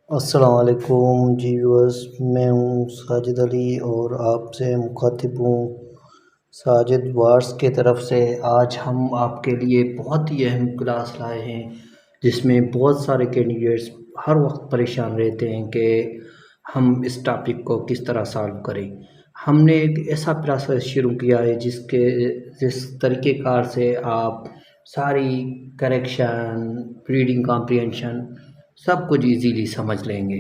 अस्सलाम वालेकुम जी व्यूअर्स, मैं हूँ साजिद अली और आपसे मुखातिब हूँ साजिद वार्स के तरफ से। आज हम आपके लिए बहुत ही अहम क्लास लाए हैं जिसमें बहुत सारे कैंडिडेट्स हर वक्त परेशान रहते हैं कि हम इस टॉपिक को किस तरह सॉल्व करें। हमने एक ऐसा प्रोसेस शुरू किया है जिस तरीक़ेकार से आप सारी करेक्शन, रीडिंग कॉम्प्रिहेंशन सब कुछ इजीली समझ लेंगे।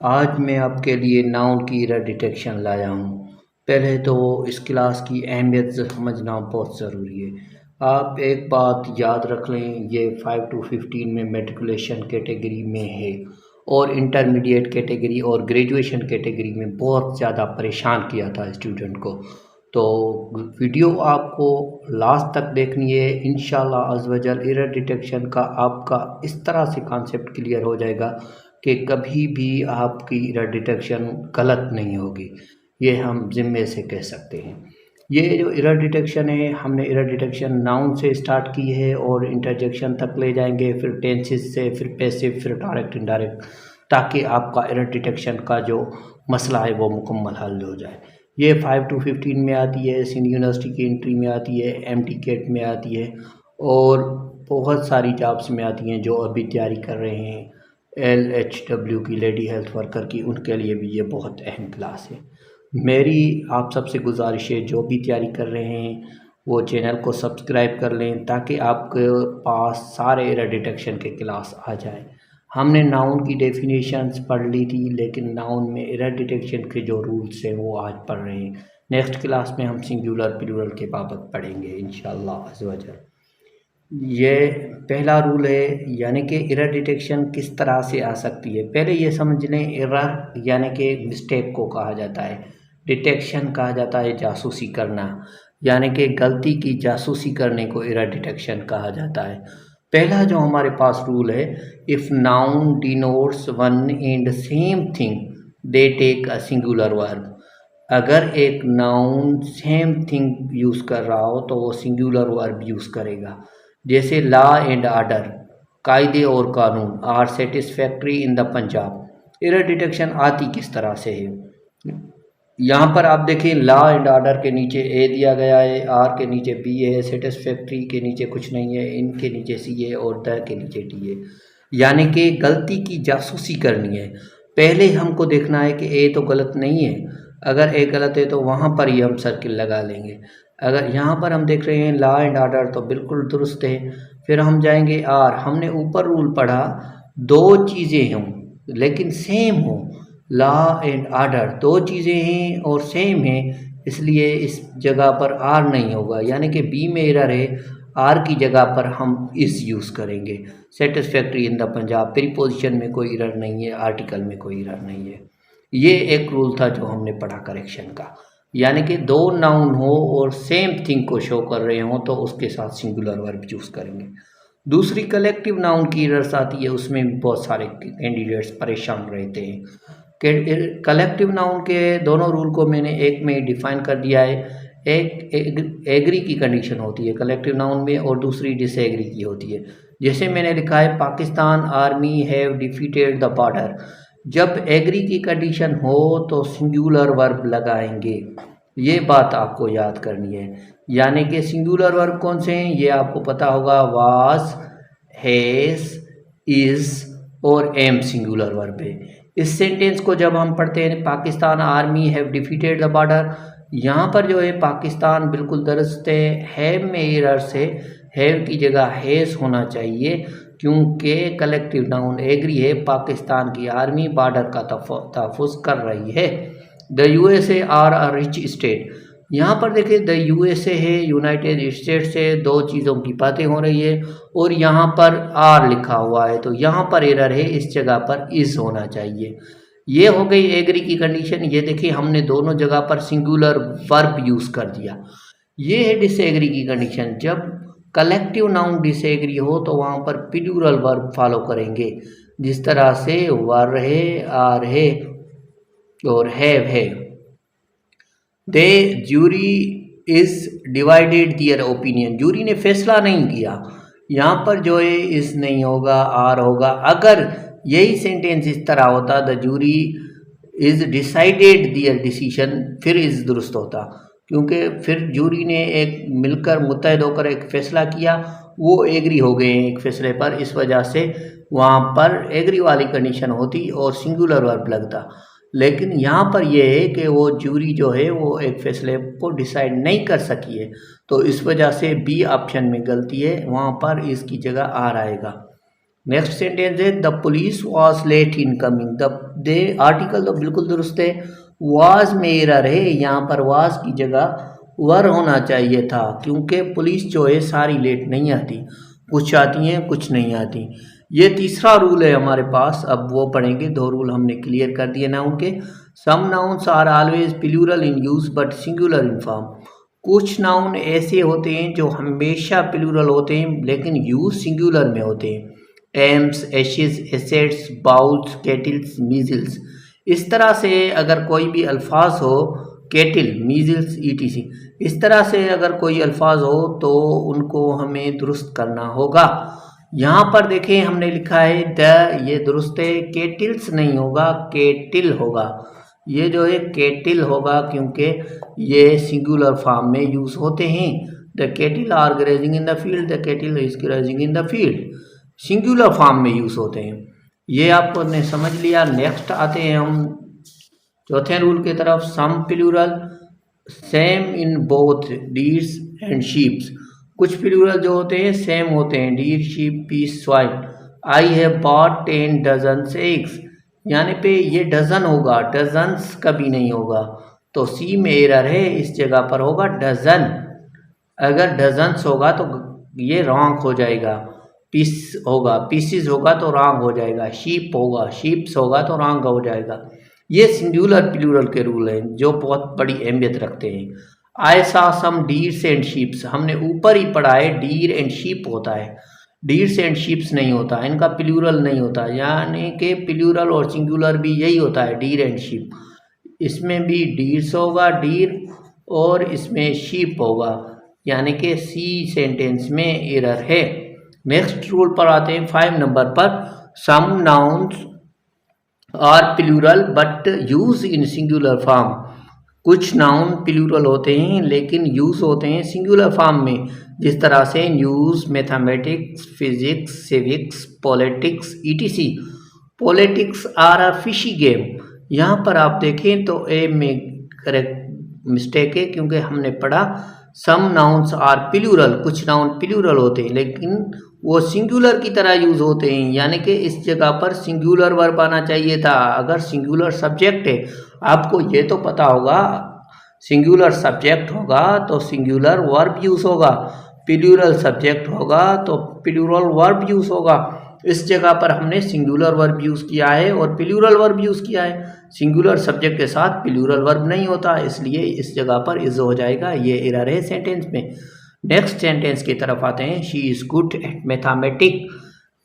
आज मैं आपके लिए नाउन की एरर डिटेक्शन लाया हूँ। पहले तो इस क्लास की अहमियत समझना बहुत ज़रूरी है। आप एक बात याद रख लें, ये 5 to 15 में मेट्रिकुलेशन कैटेगरी में है और इंटरमीडिएट कैटेगरी और ग्रेजुएशन कैटेगरी में बहुत ज़्यादा परेशान किया था स्टूडेंट को। तो वीडियो आपको लास्ट तक देखनी है। इंशाल्लाह अज़ व जल एरर डिटेक्शन का आपका इस तरह से कॉन्सेप्ट क्लियर हो जाएगा कि कभी भी आपकी एरर डिटेक्शन गलत नहीं होगी, ये हम ज़िम्मे से कह सकते हैं। ये जो एरर डिटेक्शन है, हमने एरर डिटेक्शन नाउन से स्टार्ट की है और इंटरजेक्शन तक ले जाएंगे, फिर टेंसेस से, फिर पैसिव, फिर डायरेक्ट इनडायरेक्ट, ताकि आपका एरर डिटेक्शन का जो मसला है वो मुकम्मल हल हो जाए। ये 5 to 15 में आती है, सिंध यूनिवर्सिटी की एंट्री में आती है, MT-कैट में आती है और बहुत सारी जॉब्स में आती हैं जो अभी तैयारी कर रहे हैं। LHW की, लेडी हेल्थ वर्कर की, उनके लिए भी ये बहुत अहम क्लास है। मेरी आप सबसे गुजारिश है, जो भी तैयारी कर रहे हैं वो चैनल को सब्सक्राइब कर लें ताकि आपके पास सारे एरर डिटेक्शन के क्लास आ जाए। हमने नाउन की डेफिनेशंस पढ़ ली थी, लेकिन नाउन में एरर डिटेक्शन के जो रूल्स हैं वो आज पढ़ रहे हैं। नेक्स्ट क्लास में हम सिंगुलर प्लूरल के बाबत पढ़ेंगे इंशाल्लाह अज़ व जल। ये पहला रूल है, यानी कि एरर डिटेक्शन किस तरह से आ सकती है। पहले ये समझ लें, एरर यानी कि मिस्टेक को कहा जाता है, डिटेक्शन कहा जाता है जासूसी करना, यानी कि गलती की जासूसी करने को एरर डिटेक्शन कहा जाता है। पहला जो हमारे पास रूल है, if noun denotes one and same thing they take a singular verb. अगर एक नाउन सेम थिंग यूज़ कर रहा हो तो वो सिंगुलर वर्ब यूज़ करेगा। जैसे लॉ एंड ऑर्डर, कायदे और कानून, are satisfactory in the Punjab. Error detection आती किस तरह से है, यहाँ पर आप देखिए लॉ एंड ऑर्डर के नीचे ए दिया गया है, आर के नीचे बी है, सेटिस्फैक्ट्री के नीचे कुछ नहीं है, इनके नीचे सी है और द के नीचे टी है। यानी कि गलती की जासूसी करनी है। पहले हमको देखना है कि ए तो गलत नहीं है, अगर ए गलत है तो वहाँ पर ही हम सर्किल लगा लेंगे। अगर यहाँ पर हम देख रहे हैं लॉ एंड ऑर्डर तो बिल्कुल दुरुस्त है। फिर हम जाएंगे आर, हमने ऊपर रूल पढ़ा, दो चीज़ें हों लेकिन सेम हो। लॉ एंड ऑर्डर दो चीज़ें हैं और सेम हैं, इसलिए इस जगह पर आर नहीं होगा, यानी कि बी में एरर है, आर की जगह पर हम इस यूज़ करेंगे। Satisfactory in the Punjab, preposition में कोई एरर नहीं है, आर्टिकल में कोई एरर नहीं है। ये एक रूल था जो हमने पढ़ा करेक्शन का, यानी कि दो नाउन हो और सेम थिंग को शो कर रहे हो तो उसके साथ सिंगुलर वर्ब चूज़ करेंगे। दूसरी कलेक्टिव नाउन की एरर्स आती है, उसमें भी बहुत सारे कैंडिडेट्स परेशान रहते हैं। कलेक्टिव नाउन के दोनों रूल को मैंने एक में डिफाइन कर दिया है। एक एग्री की कंडीशन होती है कलेक्टिव नाउन में और दूसरी डिसएग्री की होती है। जैसे मैंने लिखा है, Pakistan army have defeated the border. जब एग्री की कंडीशन हो तो सिंगुलर वर्ब लगाएंगे, ये बात आपको याद करनी है। यानी कि सिंगुलर वर्ब कौन से हैं ये आपको पता होगा, वाज, हैज, इज और एम सिंगुलर वर्ब है। इस सेंटेंस को जब हम पढ़ते हैं, Pakistan army have defeated the border, यहाँ पर जो है पाकिस्तान बिल्कुल दुरुस्त है, हैव में एरर से हैव की जगह हैज होना चाहिए, क्योंकि कलेक्टिव नाउन एग्री है, पाकिस्तान की आर्मी बॉर्डर का तहफ़्फ़ुज़ कर रही है। The USA are a rich state, यहाँ पर देखिए द USA है, यूनाइटेड स्टेट्स से, दो चीज़ों की बातें हो रही है और यहाँ पर आर लिखा हुआ है तो यहाँ पर एरर है, इस जगह पर इज़ होना चाहिए। ये हो गई एग्री की कंडीशन। ये देखिए हमने दोनों जगह पर सिंगुलर वर्ब यूज़ कर दिया। ये है डिसएग्री की कंडीशन, जब कलेक्टिव नाउन डिसएग्री हो तो वहाँ पर प्लूरल वर्ब फॉलो करेंगे, जिस तरह से वर है, आर है और हैव है। The jury is divided their opinion, jury ने फैसला नहीं किया, यहाँ पर जो है इस नहीं होगा, आर होगा। अगर यही सेंटेंस इस तरह होता, the jury is decided their decision, फिर इस दुरुस्त होता, क्योंकि फिर जूरी ने एक मिलकर मुत्तहद होकर एक फ़ैसला किया, वो एग्री हो गए हैं एक फ़ैसले पर, इस वजह से वहाँ पर एग्री वाली कंडीशन होती और सिंगुलर वर्ब लगता। लेकिन यहाँ पर यह है कि वो जूरी जो है वो एक फ़ैसले को डिसाइड नहीं कर सकी है, तो इस वजह से बी ऑप्शन में गलती है, वहाँ पर इसकी जगह आर आएगा। नेक्स्ट सेंटेंस है the police was late in coming, the they article तो बिल्कुल दुरुस्त है, वाज में एरर है, यहाँ पर वाज की जगह वर होना चाहिए था, क्योंकि पुलिस जो है सारी लेट नहीं आती, कुछ आती हैं कुछ नहीं आती। ये तीसरा रूल है हमारे पास, अब वो पढ़ेंगे, दो रूल हमने क्लियर कर दिए नाउन के। Some nouns are always plural in use but singular in form, कुछ नाउन ऐसे होते हैं जो हमेशा प्लूरल होते हैं लेकिन यूज सिंगुलर में होते हैं, AIIMS, ashes, assets, bowls, kettles, measles. इस तरह से अगर कोई भी अल्फाज हो, केटल, मीजल्स, ईटीसी, इस तरह से अगर कोई अल्फाज हो तो उनको हमें दुरुस्त करना होगा। यहाँ पर देखें हमने लिखा है द, ये दुरुस्त है, केटल्स नहीं होगा, केटिल होगा। ये जो है केटिल होगा क्योंकि ये सिंगुलर फॉर्म में यूज होते हैं। The cattle are grazing in the field, the cattle is grazing in the field, singular form में यूज होते हैं। ये आपने समझ लिया। नेक्स्ट आते हैं हम चौथे रूल की तरफ। Some plural same in both deers and sheeps, कुछ प्लूरल जो होते हैं सेम होते हैं, deer, sheep, piece, swine. I have bought 10 dozens eggs, यानी पे ये डजन होगा, डजन्स कभी नहीं होगा, तो सी में एरर है, इस जगह पर होगा डजन। अगर डजन्स होगा तो ये रॉन्ग हो जाएगा, पीस होगा, पीसीज होगा तो रॉन्ग हो जाएगा, शीप होगा, शीप्स होगा तो रॉन्ग हो जाएगा। ये सिंगुलर प्लूरल के रूल हैं जो बहुत बड़ी अहमियत रखते हैं। आई सा सम डीर्स एंड शीप्स, हमने ऊपर ही पढ़ा है डीर एंड शीप होता है, डीर्स एंड शीप्स नहीं होता, इनका प्लूरल नहीं होता, यानी कि प्लूरल और सिंगुलर भी यही होता है, डीर एंड शीप। इसमें भी डीर्स होगा, डीर, और इसमें शीप होगा, यानी कि सी सेंटेंस में एरर है। नेक्स्ट रूल पर आते हैं 5 नंबर पर। Some nouns are plural but use in singular form, कुछ नाउन प्लूरल होते हैं लेकिन यूज होते हैं सिंगुलर फॉर्म में, जिस तरह से news, mathematics, physics, civics, politics, ETC. Politics are a fishy game, यहाँ पर आप देखें तो ए में करेक्ट मिस्टेक है, क्योंकि हमने पढ़ा सम नाउन्स आर प्लूरल, कुछ नाउन प्लूरल होते हैं लेकिन वो सिंगुलर की तरह यूज होते हैं, यानी कि इस जगह पर सिंगुलर वर्ब आना चाहिए था। अगर सिंगुलर सब्जेक्ट है, आपको ये तो पता होगा, सिंगुलर सब्जेक्ट होगा तो सिंगुलर वर्ब यूज होगा, प्लूरल सब्जेक्ट होगा तो प्लूरल वर्ब यूज होगा। इस जगह पर हमने सिंगुलर वर्ब यूज किया है और प्लूरल वर्ब यूज किया है, सिंगुलर सब्जेक्ट के साथ प्लूरल वर्ब नहीं होता, इसलिए इस जगह पर इज हो जाएगा, ये एरर है सेंटेंस में। नेक्स्ट सेंटेंस की तरफ आते हैं। She is good at mathematic,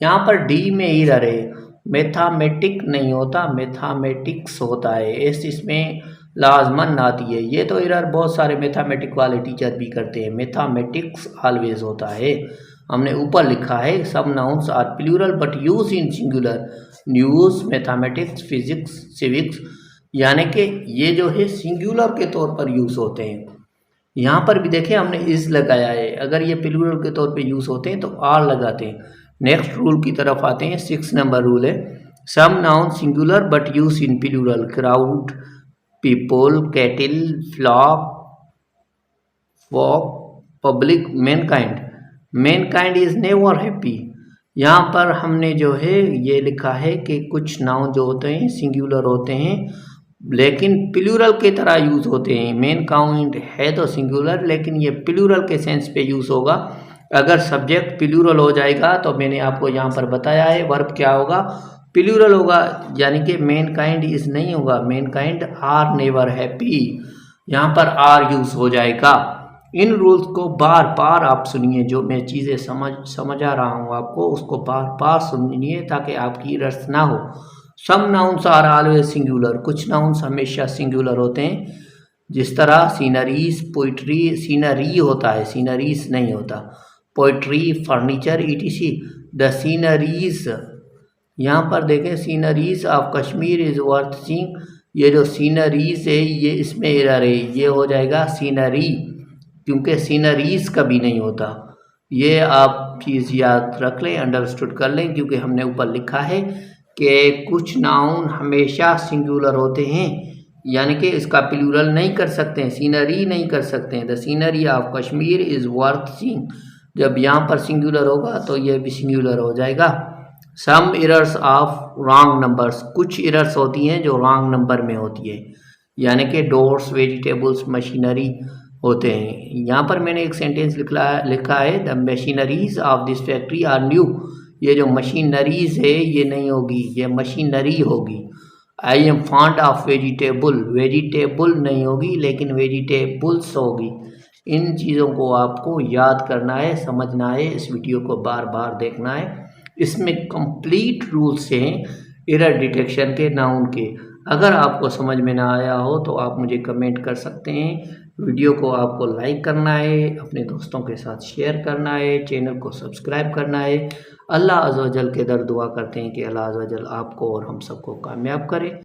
यहाँ पर डी में एरर है, मैथमेटिक नहीं होता, मैथमेटिक्स होता है, एस इसमें लाजमन आती है। ये तो एरर बहुत सारे मैथमेटिक वाले टीचर भी करते हैं, मैथमेटिक्स ऑलवेज होता है। हमने ऊपर लिखा है some nouns are plural but use in singular, news, mathematics, physics, civics, यानी कि ये जो है सिंगुलर के तौर पर यूज होते हैं। यहाँ पर भी देखें हमने इज लगाया है, अगर ये प्लूरल के तौर पे यूज होते हैं तो आर लगाते हैं। नेक्स्ट रूल की तरफ आते हैं। 6 नंबर रूल है। Some noun singular but use in plural, crowd, people, cattle, flock, walk, public, mankind. Mankind is never happy, यहाँ पर हमने जो है ये लिखा है कि कुछ नाउन जो होते हैं सिंगुलर होते हैं लेकिन प्लूरल के तरह यूज होते हैं। मैनकाइंड है तो सिंगुलर लेकिन ये प्लूरल के सेंस पे यूज होगा। अगर सब्जेक्ट प्लूरल हो जाएगा तो मैंने आपको यहाँ पर बताया है वर्ब क्या होगा, प्लूरल होगा, यानी कि मैनकाइंड इज नहीं होगा, मैनकाइंड आर नेवर हैप्पी, यहाँ पर आर यूज हो जाएगा। इन रूल्स को बार बार आप सुनिए, जो मैं चीज़ें समझा रहा हूँ आपको उसको बार बार सुनिए ताकि आपकी रस ना हो। Some nouns are always singular, कुछ नाउन्स हमेशा सिंगुलर होते हैं, जिस तरह सीनरीज, पोइट्री, सीनरी होता है, सीनरीज नहीं होता, poetry, furniture, etc. The sceneries, यहाँ पर देखें sceneries of Kashmir is worth seeing, ये जो सीनरीज है ये इसमें एरर है, ये हो जाएगा सीनरी, क्योंकि सीनरीज कभी नहीं होता। ये आप चीज़ याद रख लें, अंडरस्टूड कर लें, क्योंकि हमने ऊपर लिखा है कि कुछ नाउन हमेशा सिंगुलर होते हैं, यानी कि इसका प्लूरल नहीं कर सकते हैं, सीनरी नहीं कर सकते हैं। The scenery of Kashmir is worth seeing, जब यहाँ पर सिंगुलर होगा तो ये भी सिंगुलर हो जाएगा। Some errors of wrong numbers, कुछ एरर्स होती हैं जो रॉन्ग नंबर में होती है, यानी कि डोर्स, वेजिटेबल्स, मशीनरी होते हैं। यहाँ पर मैंने एक सेंटेंस लिखा है the machineries of this factory are new, ये जो मशीनरीज है ये नहीं होगी, ये मशीनरी होगी। I am fond of vegetable, vegetable नहीं होगी लेकिन वेजिटेबल्स होगी। इन चीज़ों को आपको याद करना है, समझना है, इस वीडियो को बार बार देखना है। इसमें कंप्लीट रूल्स हैं एरर डिटेक्शन के, नाउन के। अगर आपको समझ में ना आया हो तो आप मुझे कमेंट कर सकते हैं। वीडियो को आपको लाइक करना है, अपने दोस्तों के साथ शेयर करना है, चैनल को सब्सक्राइब करना है। अल्लाह अज़्ज़ व जल के दर दुआ करते हैं कि अल्लाह अज़्ज़ व जल आपको और हम सबको कामयाब करे।